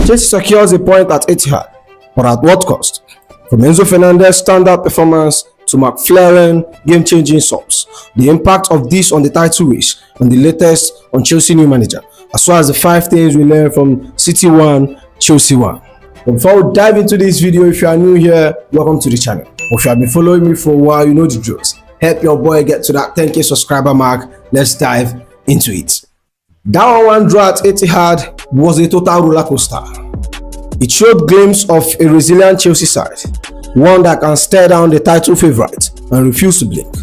Chelsea secures a point at Etihad, but at what cost? From Enzo Fernandez standout performance to McFarlane game-changing subs, the impact of this on the title race and the latest on Chelsea new manager, as well as the 5 things we learned from City 1, Chelsea 1. But before we dive into this video, if you are new here, welcome to the channel. Or if you have been following me for a while, you know the drills. Help your boy get to that 10k subscriber mark. Let's dive into it. That 1-1 draw at Etihad was a total roller coaster. It showed glimpses of a resilient Chelsea side, one that can stare down the title favourite and refuse to blink.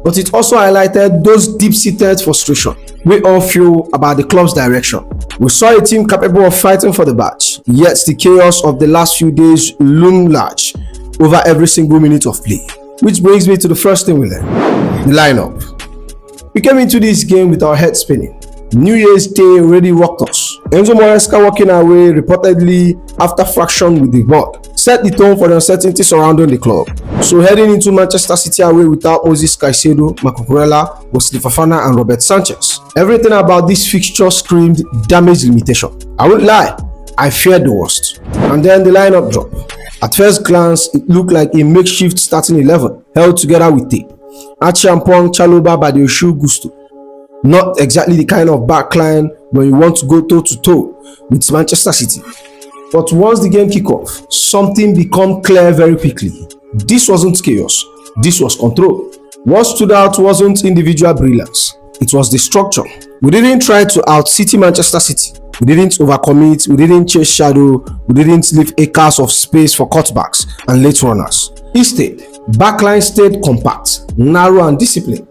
But it also highlighted those deep-seated frustration we all feel about the club's direction. We saw a team capable of fighting for the badge, yet the chaos of the last few days loomed large over every single minute of play. Which brings me to the first thing we learned: the lineup. We came into this game with our heads spinning. New Year's Day already rocked us. Enzo walking away reportedly after fraction with the board set the tone for the uncertainty surrounding the club. So heading into Manchester City away without Moses Caicedo, Cucurella, Wesley Fofana and Robert Sanchez. Everything about this fixture screamed damage limitation. I won't lie, I feared the worst. And then the lineup dropped. At first glance, it looked like a makeshift starting 11 held together with tape. Achiampong, Chalobah, Badioshu, Gusto. Not exactly the kind of backline when you want to go toe-to-toe with Manchester City. But once the game kicked off, something became clear very quickly. This wasn't chaos, this was control. What stood out wasn't individual brilliance, it was the structure. We didn't try to out-City Manchester City. We didn't overcommit, we didn't chase shadow, we didn't leave acres of space for cutbacks and late runners. Instead, backline stayed compact, narrow and disciplined,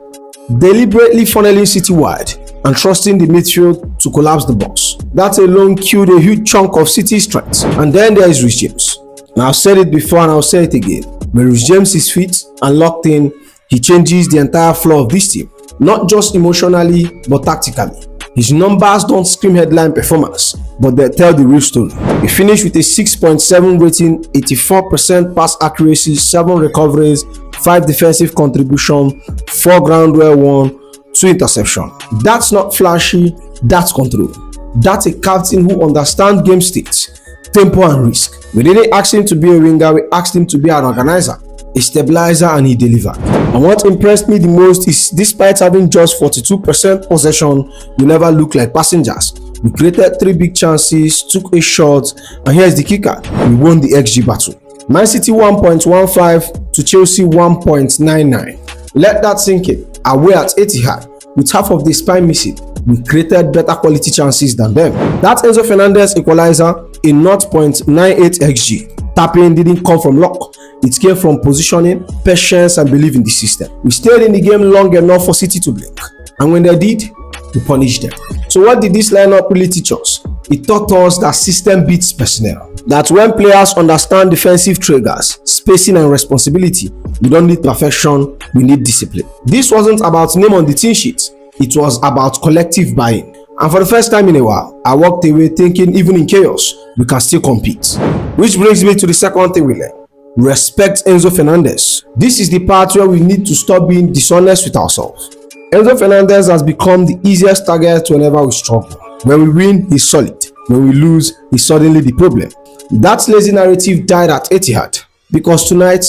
deliberately funneling City wide and trusting the midfield to collapse the box. That alone killed a huge chunk of City's strength. And then there is Reece James. Now I've said it before and I'll say it again. When Reece James is fit and locked in, he changes the entire flow of this team. Not just emotionally, but tactically. His numbers don't scream headline performance, but they tell the real story. He finished with a 6.7 rating, 84% pass accuracy, 7 recoveries, 5 defensive contribution, 4 ground well won, 2 interception. That's not flashy, that's control. That's a captain who understands game states, tempo and risk. We didn't ask him to be a winger, we asked him to be an organizer, a stabilizer, and he delivered. And what impressed me the most is, despite having just 42% possession, we never looked like passengers. We created 3 big chances, took a shot, and here's the kicker: we won the XG battle. Man City 1.15 to Chelsea 1.99. Let that sink in. Away at Etihad, with half of the spine missing, we created better quality chances than them. That Enzo Fernandez equalizer, a 0.98 XG. Tapping didn't come from luck. It came from positioning, patience and belief in the system. We stayed in the game long enough for City to blink. And when they did, we punished them. So what did this lineup really teach us? It taught us that system beats personnel. That when players understand defensive triggers, spacing and responsibility, we don't need perfection, we need discipline. This wasn't about name on the team sheet, it was about collective buy-in. And for the first time in a while, I walked away thinking even in chaos, we can still compete. Which brings me to the second thing we learned: respect Enzo Fernandez. This is the part where we need to stop being dishonest with ourselves. Enzo Fernandez has become the easiest target whenever we struggle. When we win, he's solid. When we lose, he's suddenly the problem. That lazy narrative died at Etihad, because tonight,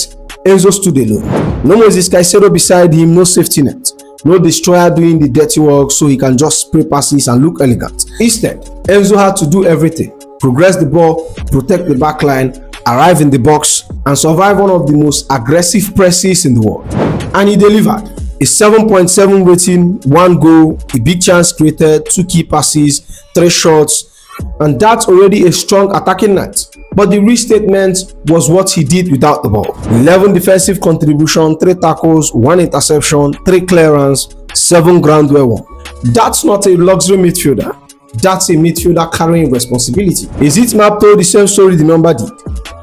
Enzo stood alone. No Moses Caicedo beside him, no safety net. No destroyer doing the dirty work so he can just spray passes and look elegant. Instead, Enzo had to do everything: progress the ball, protect the backline, arrive in the box, and survive one of the most aggressive presses in the world. And he delivered. A 7.7 rating, 1 goal, a big chance created, 2 key passes, 3 shots, and that's already a strong attacking night. But the restatement was what he did without the ball. 11 defensive contribution, 3 tackles, 1 interception, 3 clearance, 7 ground well won. That's not a luxury midfielder. That's a midfielder carrying responsibility. His heat map told the same story the number did.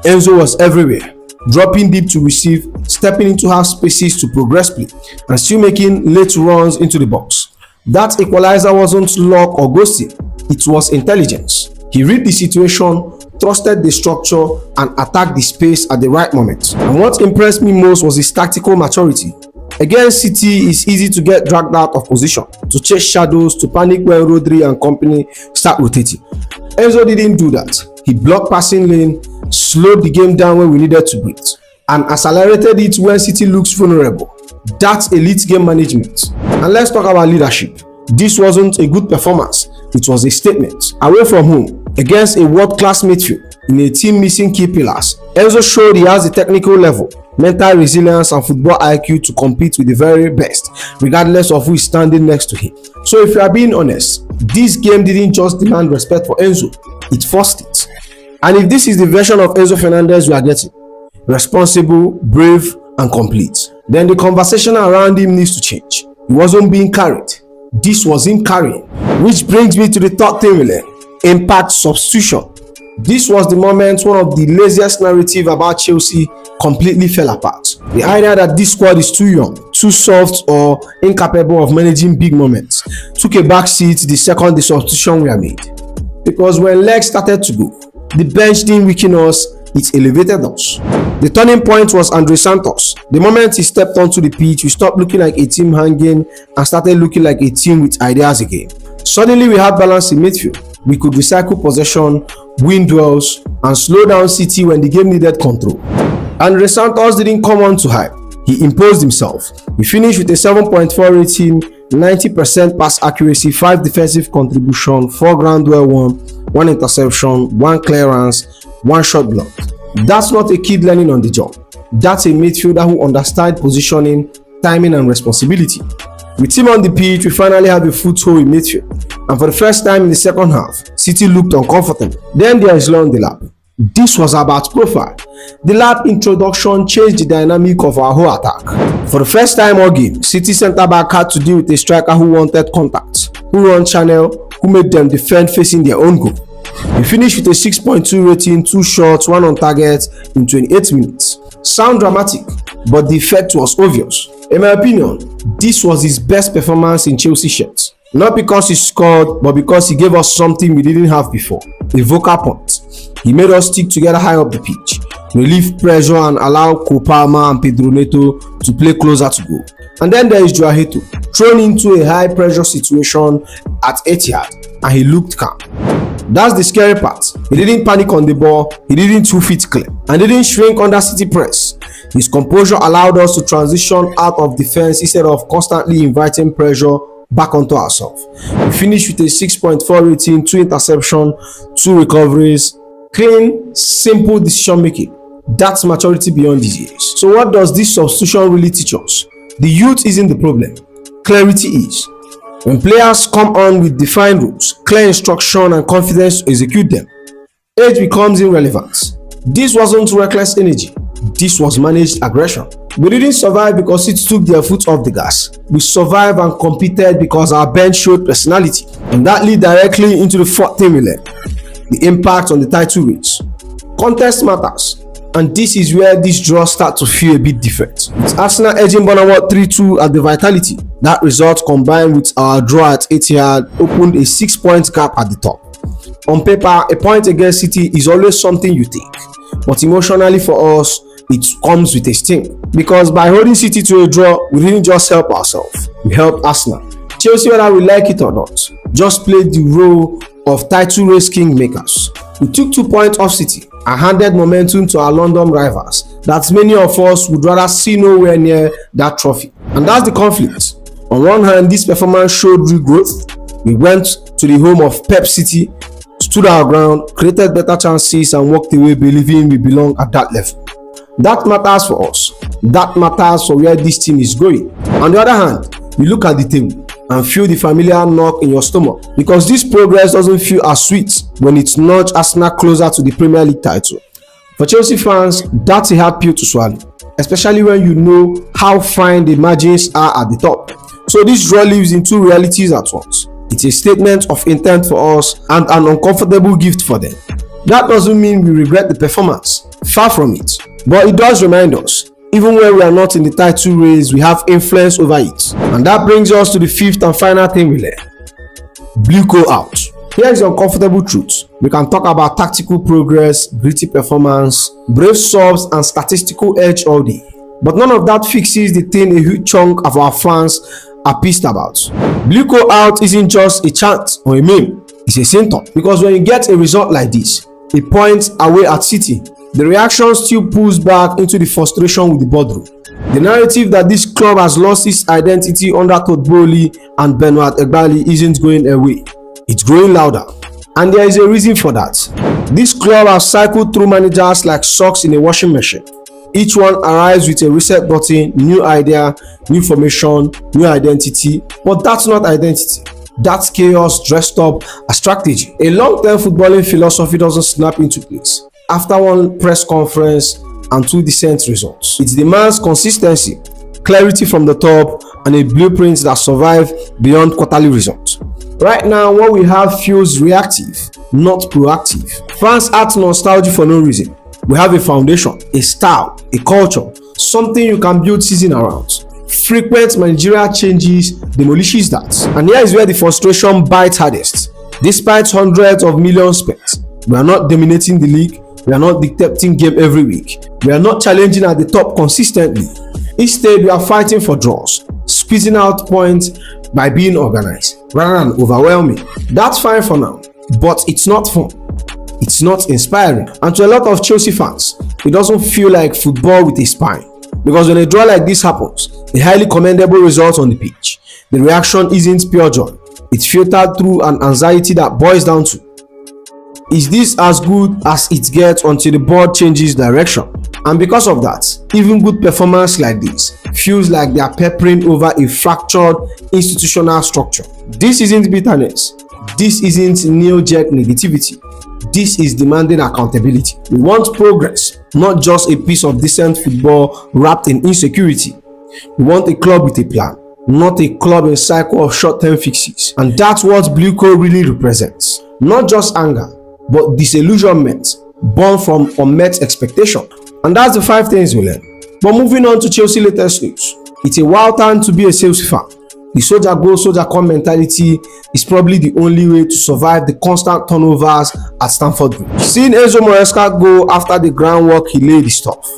Enzo was everywhere, dropping deep to receive, stepping into half spaces to progress play, and still making late runs into the box. That equalizer wasn't luck or ghosting, it was intelligence. He read the situation, trusted the structure, and attacked the space at the right moment. And what impressed me most was his tactical maturity. Against City, it's easy to get dragged out of position, to chase shadows, to panic when Rodri and company start rotating. Enzo didn't do that. He blocked passing lane, slowed the game down when we needed to breathe, and accelerated it when City looks vulnerable. That's elite game management. And let's talk about leadership. This wasn't a good performance. It was a statement. Away from home, against a world-class midfield, in a team missing key pillars, Enzo showed he has the technical level, mental resilience and football IQ to compete with the very best, regardless of who is standing next to him. So if you are being honest, this game didn't just demand respect for Enzo, it forced it. And if this is the version of Enzo Fernandez we are getting, responsible, brave and complete, then the conversation around him needs to change. He wasn't being carried. This was him carrying. Which brings me to the third thing we learned: impact substitution. This was the moment one of the laziest narrative about Chelsea completely fell apart. The idea that this squad is too young, too soft or incapable of managing big moments took a back seat the second the substitution were made. Because when legs started to go, the bench didn't weaken us, it elevated us. The turning point was Andre Santos. The moment he stepped onto the pitch, we stopped looking like a team hanging and started looking like a team with ideas again. Suddenly we had balance in midfield. We could recycle possession, win duels, and slow down City when the game needed control. Andre Santos didn't come on to hype. He imposed himself. He finished with a 7.4 rating, 90% pass accuracy, 5 defensive contribution, 4 ground duel won, 1 interception, 1 clearance, 1 shot block. That's not a kid learning on the job. That's a midfielder who understands positioning, timing and responsibility. With him on the pitch, we finally have a foothold in midfield. And for the first time in the second half, City looked uncomfortable. Then there is Leon Delap. This was about profile. The lap introduction changed the dynamic of our whole attack. For the first time all game, City centre-back had to deal with a striker who wanted contact, who ran channel, who made them defend facing their own goal. He finished with a 6.2 rating, 2 shots, 1 on target in 28 minutes. Sound dramatic, but the effect was obvious. In my opinion, this was his best performance in Chelsea shirts. Not because he scored, but because he gave us something we didn't have before, a vocal point. He made us stick together high up the pitch, relieve pressure and allow Cole Palmer and Pedro Neto to play closer to goal. And then there is Joao Neto, thrown into a high pressure situation at Etihad, and he looked calm. That's the scary part. He didn't panic on the ball, he didn't 2 feet clear, and didn't shrink under City press. His composure allowed us to transition out of defense instead of constantly inviting pressure back onto ourselves. We finished with a 6.4 rating, 2 interceptions, 2 recoveries. Clean, simple decision making. That's maturity beyond these years. So what does this substitution really teach us? The youth isn't the problem. Clarity is. When players come on with defined rules, clear instruction and confidence to execute them, age becomes irrelevant. This wasn't reckless energy. This was managed aggression. We didn't survive because it took their foot off the gas. We survived and competed because our bench showed personality. And that leads directly into the fourth thing we learned: the impact on the title race. Context matters, and this is where these draws start to feel a bit different. With Arsenal edging Bournemouth 3-2 at the Vitality, that result combined with our draw at Etihad opened a 6-point gap at the top. On paper, a point against City is always something you take, but emotionally for us, it comes with a sting. Because by holding City to a draw, we didn't just help ourselves, we helped Arsenal. Chelsea, whether we like it or not, just played the role of title race kingmakers. We took 2 points off City and handed momentum to our London rivals that many of us would rather see nowhere near that trophy. And that's the conflict. On one hand, this performance showed real growth. We went to the home of Pep City, stood our ground, created better chances and walked away believing we belong at that level. That matters for us. That matters for where this team is going. On the other hand, you look at the table and feel the familiar knock in your stomach, because this progress doesn't feel as sweet when it's nudged Arsenal closer to the Premier League title. For Chelsea fans, that's a hard pill to swallow, especially when you know how fine the margins are at the top. So this draw lives in 2 realities at once. It's a statement of intent for us and an uncomfortable gift for them. That doesn't mean we regret the performance, far from it, but it does remind us, even when we are not in the title race, we have influence over it. And that brings us to the 5th and final thing we learn: BlueCo Out. Here is the uncomfortable truth. We can talk about tactical progress, gritty performance, brave subs and statistical edge all day, But none of that fixes the thing a huge chunk of our fans are pissed about. BlueCo Out isn't just a chant or a meme, it's a symptom. Because when you get a result like this, a point away at City, the reaction still pulls back into the frustration with the boardroom. The narrative that this club has lost its identity under Todd Bowley and Benoit Egbali isn't going away. It's growing louder. And there is a reason for that. This club has cycled through managers like socks in a washing machine. Each one arrives with a reset button, new idea, new formation, new identity. But that's not identity. That's chaos dressed up as strategy. A long-term footballing philosophy doesn't snap into place after one press conference and 2 decent results. It demands consistency, clarity from the top, and a blueprint that survives beyond quarterly results. Right now, what we have feels reactive, not proactive. Fans act nostalgia for no reason. We have a foundation, a style, a culture, something you can build season around. Frequent managerial changes demolishes that. And here is where the frustration bites hardest. Despite hundreds of millions spent, we are not dominating the league. We are not dictating game every week. We are not challenging at the top consistently. Instead, we are fighting for draws, squeezing out points by being organized rather than overwhelming. That's fine for now, but it's not fun. It's not inspiring. And to a lot of Chelsea fans, it doesn't feel like football with a spine. Because when a draw like this happens, a highly commendable result on the pitch, the reaction isn't pure joy. It's filtered through an anxiety that boils down to, is this as good as it gets until the board changes direction? And because of that, even good performance like this feels like they are peppering over a fractured institutional structure. This isn't bitterness. This isn't knee-jerk negativity. This is demanding accountability. We want progress, not just a piece of decent football wrapped in insecurity. We want a club with a plan, not a club in a cycle of short-term fixes. And that's what BlueCo really represents. Not just anger, but disillusionment born from unmet expectation. And that's the 5 things we learn. But moving on to Chelsea latest news. It's a wild time to be a Chelsea fan. The soldier go, soldier come mentality is probably the only way to survive the constant turnovers at Stamford Bridge. Seeing Enzo Maresca go after the groundwork he laid is tough,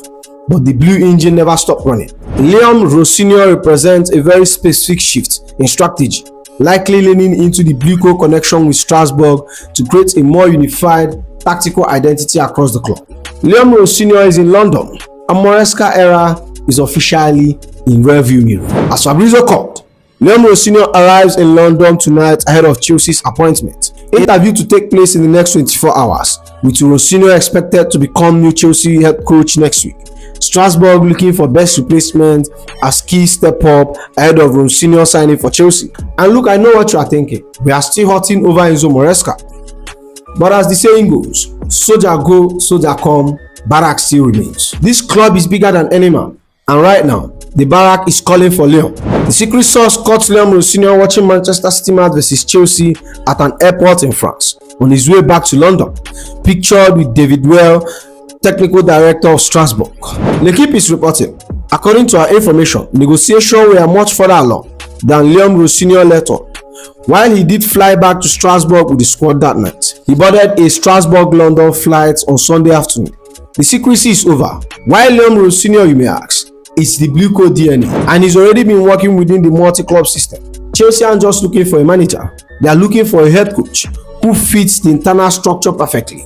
but the blue engine never stopped running. Liam Rosenior represents a very specific shift in strategy, likely leaning into the BlueCo connection with Strasbourg to create a more unified tactical identity across the club. Liam Rosenior is in London, and Maresca era is officially in rearview mirror. As Fabrizio called, Liam Rosenior arrives in London tonight ahead of Chelsea's appointment. Interview to take place in the next 24 hours, with Rosenior expected to become new Chelsea head coach next week. Strasbourg looking for best replacement as key step up ahead of Rosenior signing for Chelsea. And look, I know what you are thinking. We are still hurting over Enzo Maresca. But as the saying goes, soldier go, soldier come, barrack still remains. This club is bigger than any man, and right now, the barrack is calling for Liam. The secret source caught Liam Rosenior watching Manchester City match versus Chelsea at an airport in France on his way back to London, pictured with David Well, technical director of Strasbourg. L'Equipe is reporting, according to our information, negotiations were much further along than Liam Rosenior let on. While he did fly back to Strasbourg with the squad that night, he boarded a Strasbourg-London flight on Sunday afternoon. The secrecy is over. Why Liam Rosenior, you may ask? It's the BlueCo DNA, and he's already been working within the multi-club system. Chelsea aren't just looking for a manager, they are looking for a head coach who fits the internal structure perfectly.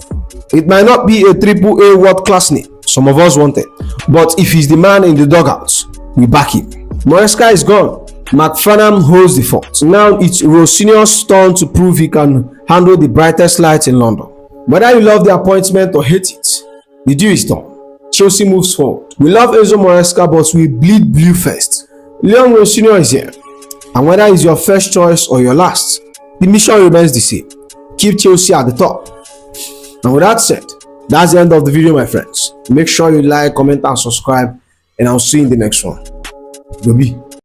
It might not be a AAA world-class name some of us wanted, but if he's the man in the dugouts, we back him. Maresca is gone. McFarlane holds the fort. Now it's Rosenior's turn to prove he can handle the brightest lights in London. Whether you love the appointment or hate it, the deal is done. Chelsea moves forward. We love Enzo Maresca, but we bleed blue first. Liam Rosenior is here, and whether it's your first choice or your last, the mission remains the same. Keep Chelsea at the top. And with that said, that's the end of the video, my friends. Make sure you like, comment, and subscribe, and I'll see you in the next one. Goodbye.